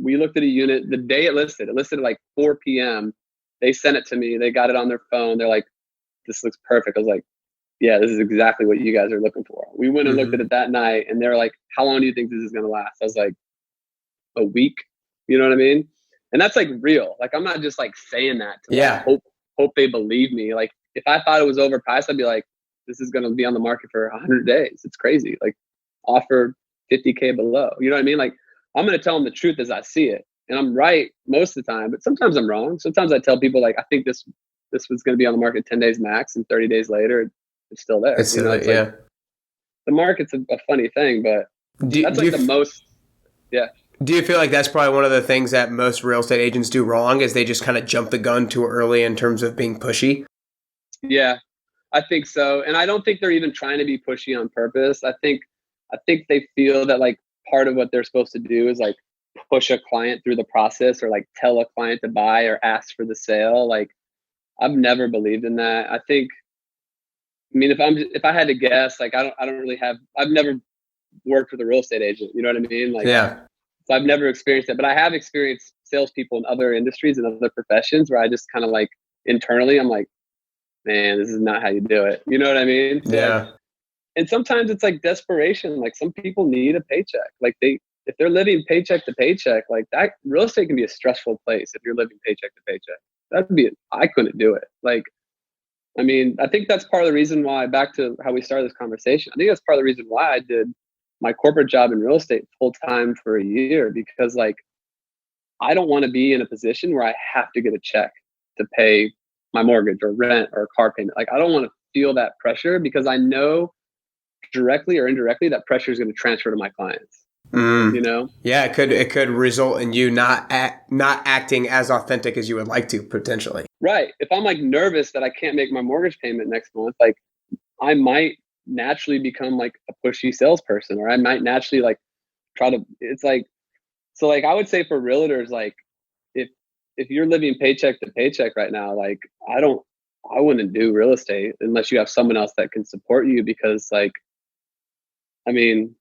We looked at a unit the day it listed at like 4 p.m. They sent it to me. They got it on their phone. They're like, this looks perfect. I was like, yeah, this is exactly what you guys are looking for. We went and looked at it that night and they're like, how long do you think this is going to last? I was like, a week. You know what I mean? And that's like real. Like, I'm not just like saying that to like, hope they believe me. Like if I thought it was overpriced, I'd be like, this is going to be on the market for 100 days. It's crazy. Like offer 50K below, you know what I mean? Like I'm going to tell them the truth as I see it. And I'm right most of the time, but sometimes I'm wrong. Sometimes I tell people like, I think this was going to be on the market 10 days max and 30 days later, it's still there. It's like, the market's a funny thing, but that's like the most. Yeah. Do you feel like that's probably one of the things that most real estate agents do wrong is they just kind of jump the gun too early in terms of being pushy? Yeah, I think so. And I don't think they're even trying to be pushy on purpose. I think they feel that like part of what they're supposed to do is like push a client through the process or like tell a client to buy or ask for the sale. Like I've never believed in that. I mean, if I had to guess, like I've never worked with a real estate agent. You know what I mean? Like, yeah. So I've never experienced it, but I have experienced salespeople in other industries and other professions where I just kind of like internally, I'm like, man, this is not how you do it. You know what I mean? So yeah. Like, and sometimes it's like desperation. Like some people need a paycheck. Like if they're living paycheck to paycheck, like that real estate can be a stressful place if you're living paycheck to paycheck. I couldn't do it. Like, I mean, I think that's part of the reason why, back to how we started this conversation, I think that's part of the reason why I did my corporate job in real estate full time for a year, because like, I don't want to be in a position where I have to get a check to pay my mortgage or rent or car payment. Like, I don't want to feel that pressure because I know directly or indirectly that pressure is going to transfer to my clients. You know? Yeah, it could result in you not acting as authentic as you would like to potentially. Right. If I'm like nervous that I can't make my mortgage payment next month, like I might naturally become like a pushy salesperson, or I might naturally like try to. It's like, so like I would say for realtors, like if you're living paycheck to paycheck right now, like I wouldn't do real estate unless you have someone else that can support you, because like, I mean,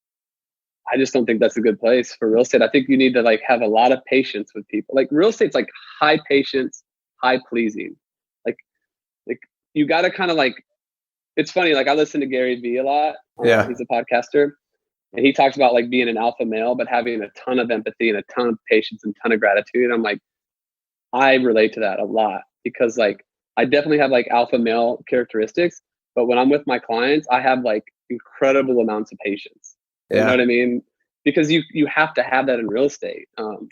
I just don't think that's a good place for real estate. I think you need to like have a lot of patience with people. Like real estate's like high patience, high pleasing. Like, like you got to kind of like, it's funny. Like I listen to Gary Vee a lot. Yeah. He's a podcaster, and he talks about like being an alpha male, but having a ton of empathy and a ton of patience and ton of gratitude. And I'm like, I relate to that a lot, because like I definitely have like alpha male characteristics, but when I'm with my clients, I have like incredible amounts of patience. You know what I mean? Because you have to have that in real estate. And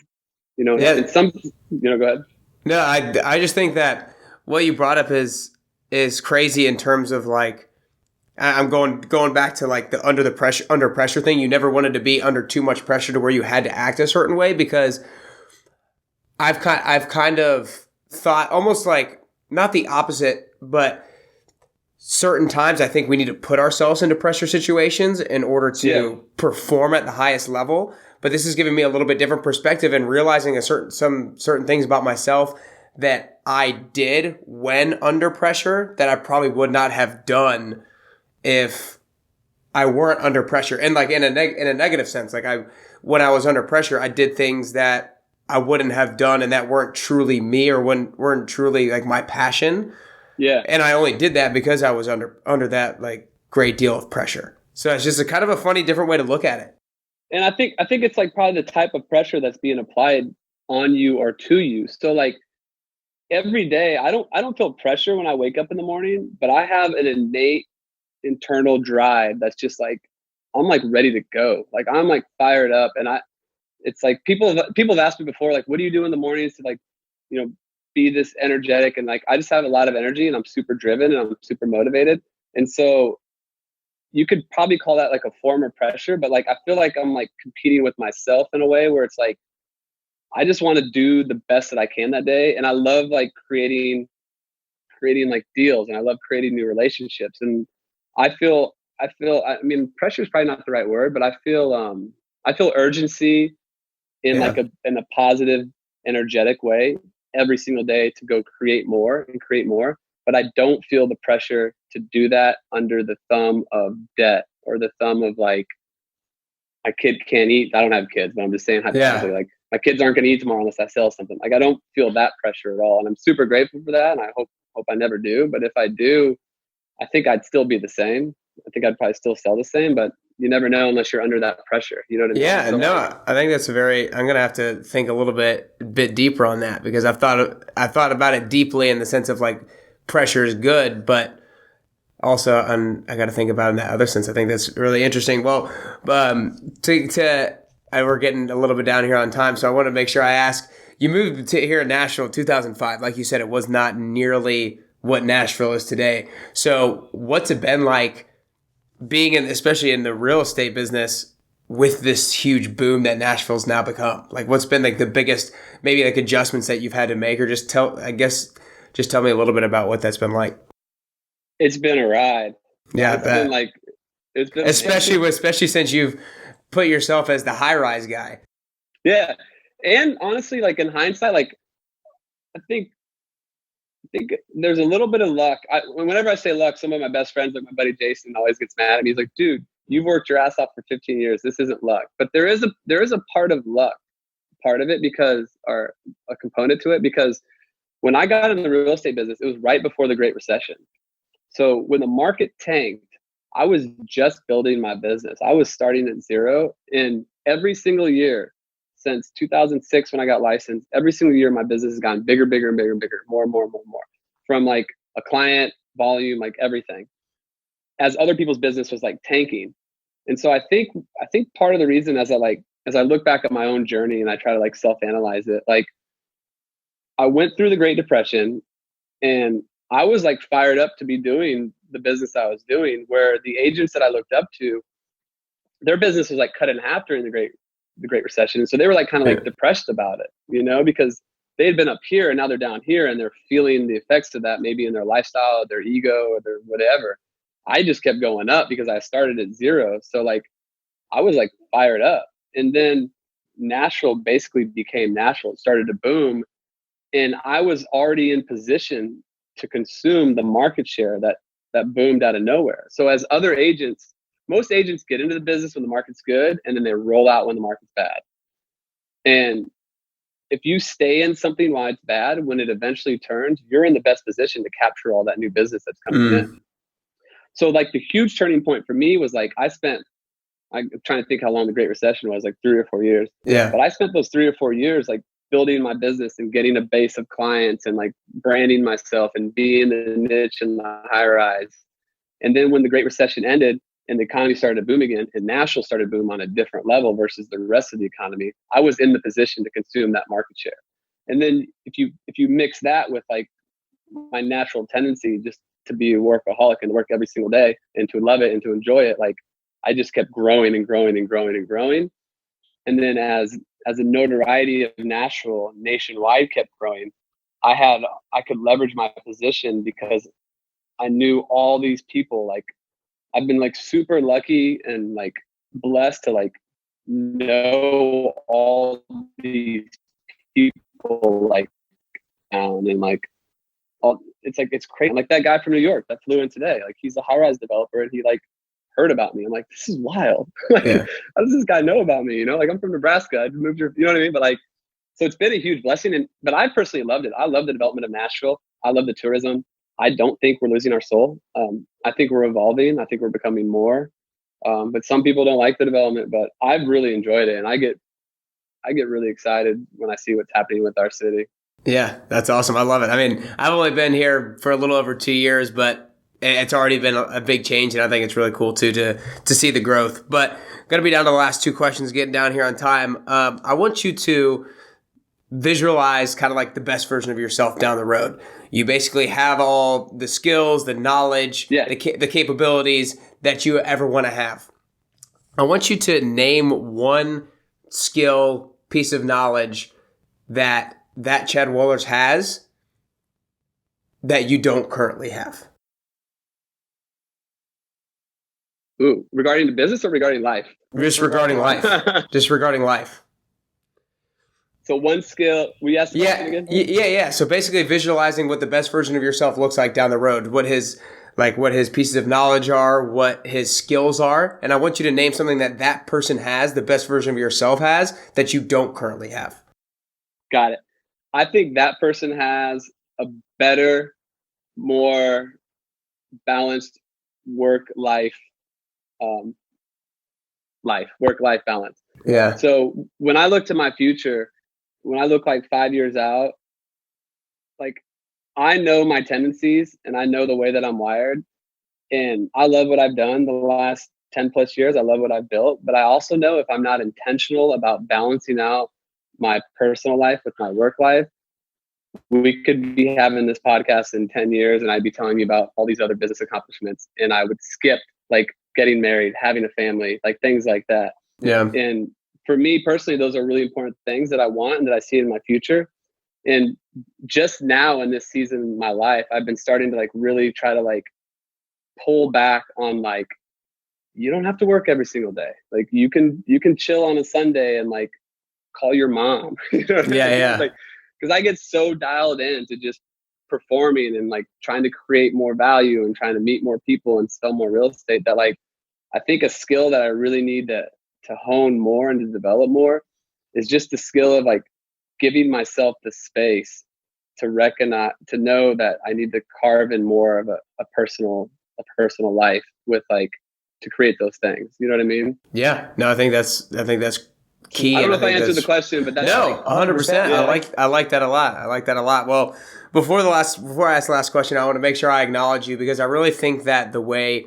some, go ahead. No, I just think that what you brought up is crazy in terms of like, I'm going back to like the under pressure thing. You never wanted to be under too much pressure to where you had to act a certain way, because I've kind of thought almost like not the opposite, but certain times I think we need to put ourselves into pressure situations in order to perform at the highest level. But this has given me a little bit different perspective and realizing some certain things about myself that I did when under pressure that I probably would not have done if I weren't under pressure. And like in a negative sense, like when I was under pressure, I did things that I wouldn't have done and that weren't truly me or weren't truly like my passion. Yeah. And I only did that because I was under that like great deal of pressure. So it's just a kind of a funny, different way to look at it. And I think it's like probably the type of pressure that's being applied on you or to you. So like every day, I don't feel pressure when I wake up in the morning, but I have an innate internal drive that's just like, I'm like ready to go. Like I'm like fired up, and it's like people have asked me before, like, what do you do in the mornings to like, be this energetic? And like, I just have a lot of energy and I'm super driven and I'm super motivated. And so you could probably call that like a form of pressure, but like, I feel like I'm like competing with myself in a way where it's like, I just want to do the best that I can that day. And I love like creating like deals, and I love creating new relationships. And I mean, pressure is probably not the right word, but I feel urgency in like in a positive, energetic way every single day to go create more. But I don't feel the pressure to do that under the thumb of debt or the thumb of like, my kid can't eat. I don't have kids, but I'm just saying hypothetically, like my kids aren't going to eat tomorrow unless I sell something. Like I don't feel that pressure at all. And I'm super grateful for that. And I hope I never do. But if I do, I think I'd still be the same. I think I'd probably still sell the same, but you never know unless you're under that pressure. You know what I mean? Yeah, no, I think that's I'm going to have to think a little bit deeper on that, because I thought about it deeply in the sense of like pressure is good, but also I got to think about it in that other sense. I think that's really interesting. Well, we're getting a little bit down here on time, so I want to make sure I ask. You moved to here in Nashville in 2005. Like you said, it was not nearly what Nashville is today. So what's it been like being especially in the real estate business with this huge boom that Nashville's now become? Like what's been like the biggest, maybe like adjustments that you've had to make, or just tell me a little bit about what that's been like. It's been a ride. Yeah, it's been especially since you've put yourself as the high rise guy. Yeah. And honestly, like in hindsight, like I think there's a little bit of luck. Whenever I say luck, some of my best friends, like my buddy Jason, always gets mad at me. He's like, dude, you've worked your ass off for 15 years. This isn't luck. But there is a part of luck, part of it, or a component to it, because when I got into the real estate business, it was right before the Great Recession. So when the market tanked, I was just building my business. I was starting at zero, and every single year since 2006, when I got licensed, every single year my business has gotten bigger, bigger, and bigger, and bigger, more and more and more and more, from like a client volume, like everything, as other people's business was like tanking. And so I think part of the reason, as I look back at my own journey and I try to like self-analyze it, like I went through the Great Depression and I was like fired up to be doing the business I was doing, where the agents that I looked up to, their business was like cut in half during the Great Recession. And so they were like kind of like depressed about it, because they had been up here and now they're down here and they're feeling the effects of that, maybe in their lifestyle, their ego, or their whatever. I just kept going up because I started at zero. So like I was like fired up. And then Nashville basically became Nashville. It started to boom. And I was already in position to consume the market share that boomed out of nowhere. So as other agents, most agents get into the business when the market's good, and then they roll out when the market's bad. And if you stay in something while it's bad, when it eventually turns, you're in the best position to capture all that new business that's coming in. So like the huge turning point for me was like, I'm trying to think how long the Great Recession was, like 3 or 4 years. Yeah. But I spent those 3 or 4 years like building my business and getting a base of clients and like branding myself and being the niche and the high rise. And then when the Great Recession ended and the economy started to boom again, and Nashville started to boom on a different level versus the rest of the economy, I was in the position to consume that market share. And then if you mix that with like my natural tendency just to be a workaholic and work every single day and to love it and to enjoy it, like I just kept growing and growing and growing and growing. And then as the notoriety of Nashville nationwide kept growing, I could leverage my position because I knew all these people. Like I've been like super lucky and like blessed to like know all these people like down and like it's crazy. Like that guy from New York that flew in today, like he's a high-rise developer and he like heard about me. I'm like, this is wild. Like, how does this guy know about me? You know, like I'm from Nebraska. I moved here, you know what I mean? But like, so it's been a huge blessing. But I personally loved it. I love the development of Nashville. I love the tourism. I don't think we're losing our soul. I think we're evolving. I think we're becoming more. But some people don't like the development, but I've really enjoyed it. And I get really excited when I see what's happening with our city. Yeah, that's awesome. I love it. I mean, I've only been here for a little over 2 years, but it's already been a big change, and I think it's really cool too to see the growth. But going to be down to the last 2 questions, getting down here on time. I want you to visualize kind of like the best version of yourself down the road. You basically have all the skills, the knowledge, the capabilities that you ever want to have. I want you to name one skill, piece of knowledge that Chad Wohlers has that you don't currently have. Ooh, regarding the business or regarding life? Just regarding life. Just regarding life. So one skill, we asked the question again? Yeah. So basically visualizing what the best version of yourself looks like down the road, what his pieces of knowledge are, what his skills are. And I want you to name something that person has, the best version of yourself has, that you don't currently have. Got it. I think that person has a better, more balanced work-life balance. Yeah. So when I look to my future, when I look like 5 years out, like I know my tendencies and I know the way that I'm wired, and I love what I've done the last 10 plus years. I love what I've built, but I also know if I'm not intentional about balancing out my personal life with my work life, we could be having this podcast in 10 years and I'd be telling you about all these other business accomplishments, and I would skip like getting married, having a family, like things like that. Yeah. And for me personally, those are really important things that I want and that I see in my future. And just now in this season of my life, I've been starting to like really try to like pull back on like, you don't have to work every single day. Like you can chill on a Sunday and like call your mom. You know what I mean? Yeah. Like, because I get so dialed in to just performing and like trying to create more value and trying to meet more people and sell more real estate that like, I think a skill that I really need to hone more and to develop more is just the skill of like giving myself the space to recognize, to know that I need to carve in more of a personal life with like, to create those things. You know what I mean? Yeah. No, I think that's key. I don't know if I answered the question, but that's no, 100%. Yeah. I like that a lot. Well, before I ask the last question, I want to make sure I acknowledge you because I really think that the way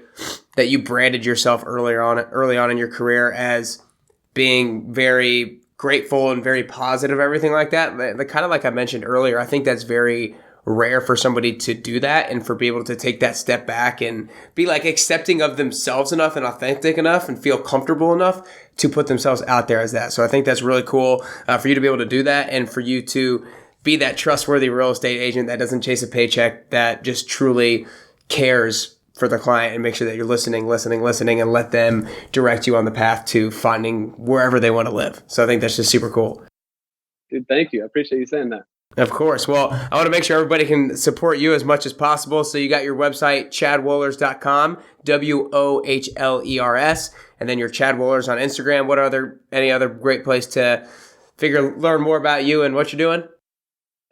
that you branded yourself early on in your career as being very grateful and very positive, everything like that, the kind of like I mentioned earlier, I think that's very rare for somebody to do that and for be able to take that step back and be like accepting of themselves enough and authentic enough and feel comfortable enough to put themselves out there as that. So I think that's really cool for you to be able to do that and for you to be that trustworthy real estate agent that doesn't chase a paycheck, that just truly cares for the client and make sure that you're listening and let them direct you on the path to finding wherever they want to live. So I think that's just super cool. Dude, thank you. I appreciate you saying that. Of course. Well, I want to make sure everybody can support you as much as possible. So you got your website, chadwohlers.com, Wohlers, and then your Chad Wohlers on Instagram. Any other great place to learn more about you and what you're doing?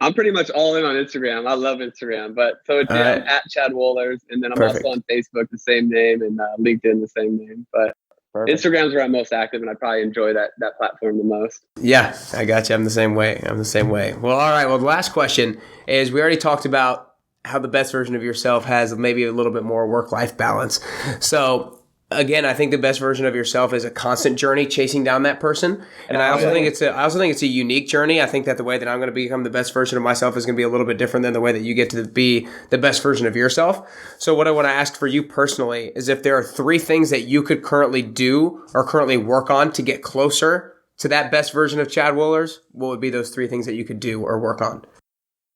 I'm pretty much all in on Instagram. I love Instagram, I'm at Chad Wohlers, and then I'm Perfect. also on Facebook, the same name, and LinkedIn, the same name. But Perfect. Instagram's where I'm most active, and I probably enjoy that platform the most. Yeah, I got you. I'm the same way. Well, all right. Well, the last question is, we already talked about how the best version of yourself has maybe a little bit more work-life balance. So again, I think the best version of yourself is a constant journey chasing down that person. And I also think it's a unique journey. I think that the way that I'm going to become the best version of myself is going to be a little bit different than the way that you get to be the best version of yourself. So what I want to ask for you personally is if there are 3 things that you could currently do or currently work on to get closer to that best version of Chad Wohlers, what would be those 3 things that you could do or work on?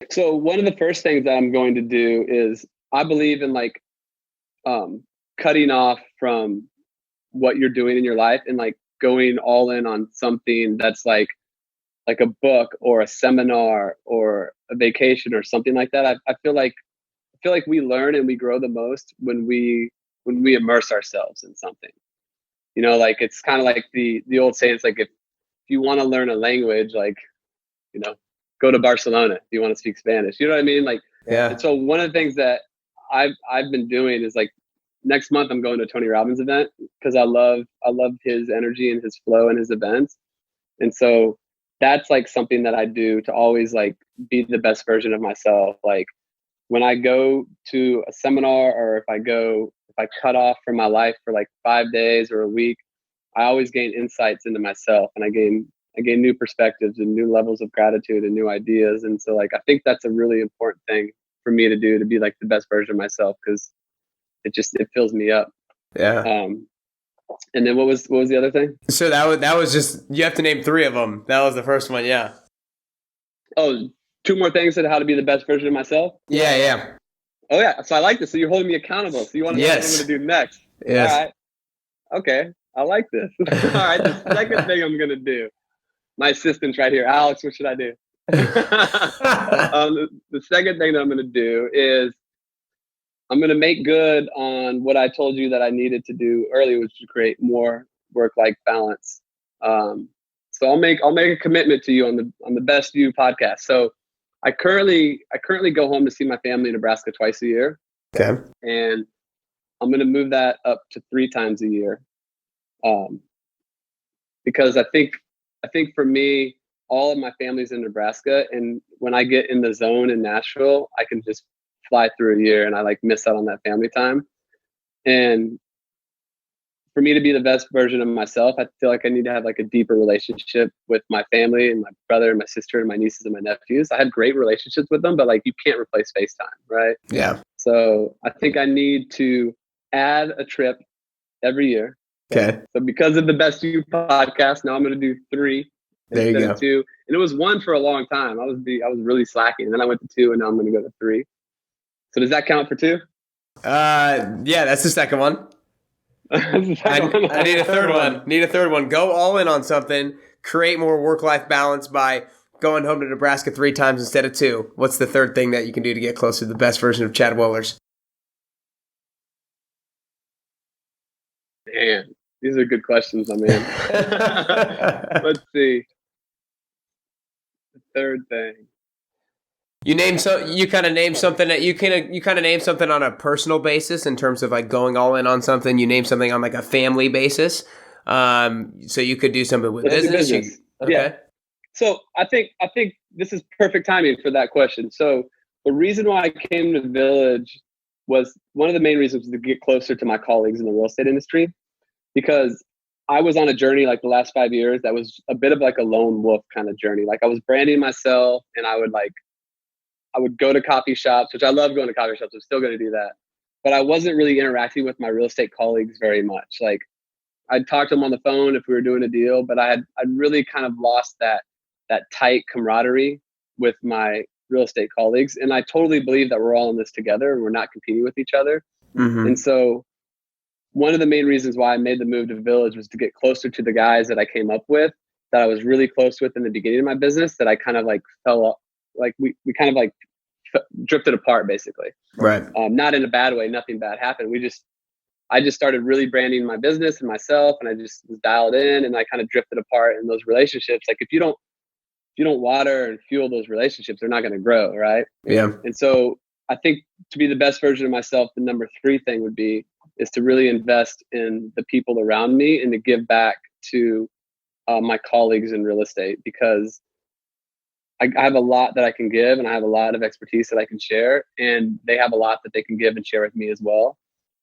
So one of the first things that I'm going to do is I believe in cutting off from what you're doing in your life and going all in on something that's like a book or a seminar or a vacation or something like that. I feel like we learn and we grow the most when we immerse ourselves in something. It's kind of like the old saying, it's like if you want to learn a language, go to Barcelona if you want to speak Spanish. You know what I mean? Yeah. And so one of the things that I've been doing is next month I'm going to a Tony Robbins event because I love his energy and his flow and his events. And so that's something that I do to always be the best version of myself. When I go to a seminar or if I cut off from my life for 5 days or a week, I always gain insights into myself, and I gain new perspectives and new levels of gratitude and new ideas. And so I think that's a really important thing for me to do, to be the best version of myself, because it fills me up. Yeah. And then what was the other thing? So that was just, you have to name 3 of them. That was the first one. Yeah. Oh, 2 more things on how to be the best version of myself. Yeah. Oh yeah. So I like this. So you're holding me accountable. So you want to know what I'm going to do next? Yes. All right. Okay. I like this. All right. The second thing I'm going to do. My assistant's right here. Alex, what should I do? The second thing that I'm going to do is I'm going to make good on what I told you that I needed to do earlier, which is to create more work-life balance. So I'll make a commitment to you on the Best You podcast. So I currently go home to see my family in Nebraska twice a year. Okay. And I'm going to move that up to 3 times a year. Because I think for me, all of my family's in Nebraska, and when I get in the zone in Nashville, I can just fly through a year, and I miss out on that family time. And for me to be the best version of myself, I feel like I need to have a deeper relationship with my family and my brother and my sister and my nieces and my nephews. I have great relationships with them, but you can't replace FaceTime, right? Yeah. So I think I need to add a trip every year. Okay. So because of the Best You podcast, now I'm going to do 3 instead of 2. And it was 1 for a long time. I was really slacking. And then I went to 2, and now I'm going to go to 3. So does that count for 2? Yeah, that's the second one. I need a third one. Go all in on something. Create more work-life balance by going home to Nebraska 3 times instead of 2. What's the third thing that you can do to get closer to the best version of Chad Wohlers? Man, these are good questions, my man. Let's see. The third thing. You kind of name something on a personal basis in terms of going all in on something. You name something on a family basis. So you could do something with business. Okay. Yeah. So I think this is perfect timing for that question. So the reason why I came to Village was one of the main reasons to get closer to my colleagues in the real estate industry, because I was on a journey the last 5 years that was a bit of a lone wolf kind of journey. I was branding myself, and I would go to coffee shops, which I love going to coffee shops. I'm still going to do that. But I wasn't really interacting with my real estate colleagues very much. I'd talk to them on the phone if we were doing a deal, but I'd really kind of lost that tight camaraderie with my real estate colleagues. And I totally believe that we're all in this together and we're not competing with each other. Mm-hmm. And so one of the main reasons why I made the move to Village was to get closer to the guys that I came up with, that I was really close with in the beginning of my business, that I kind of fell like we kind of like drifted apart basically. Right. Not in a bad way. Nothing bad happened. I just started really branding my business and myself, and I just was dialed in, and I kind of drifted apart in those relationships. Like if you don't water and fuel those relationships, they're not going to grow. Right. Yeah. And so I think to be the best version of myself, the number 3 thing is to really invest in the people around me and to give back to my colleagues in real estate, because I have a lot that I can give, and I have a lot of expertise that I can share, and they have a lot that they can give and share with me as well.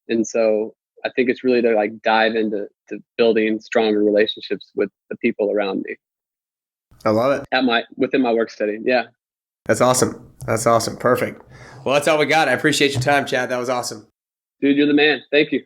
And so I think it's really to like dive into building stronger relationships with the people around me. I love it. Within my work study. Yeah. That's awesome. That's awesome. Perfect. Well, that's all we got. I appreciate your time, Chad. That was awesome. Dude, you're the man. Thank you.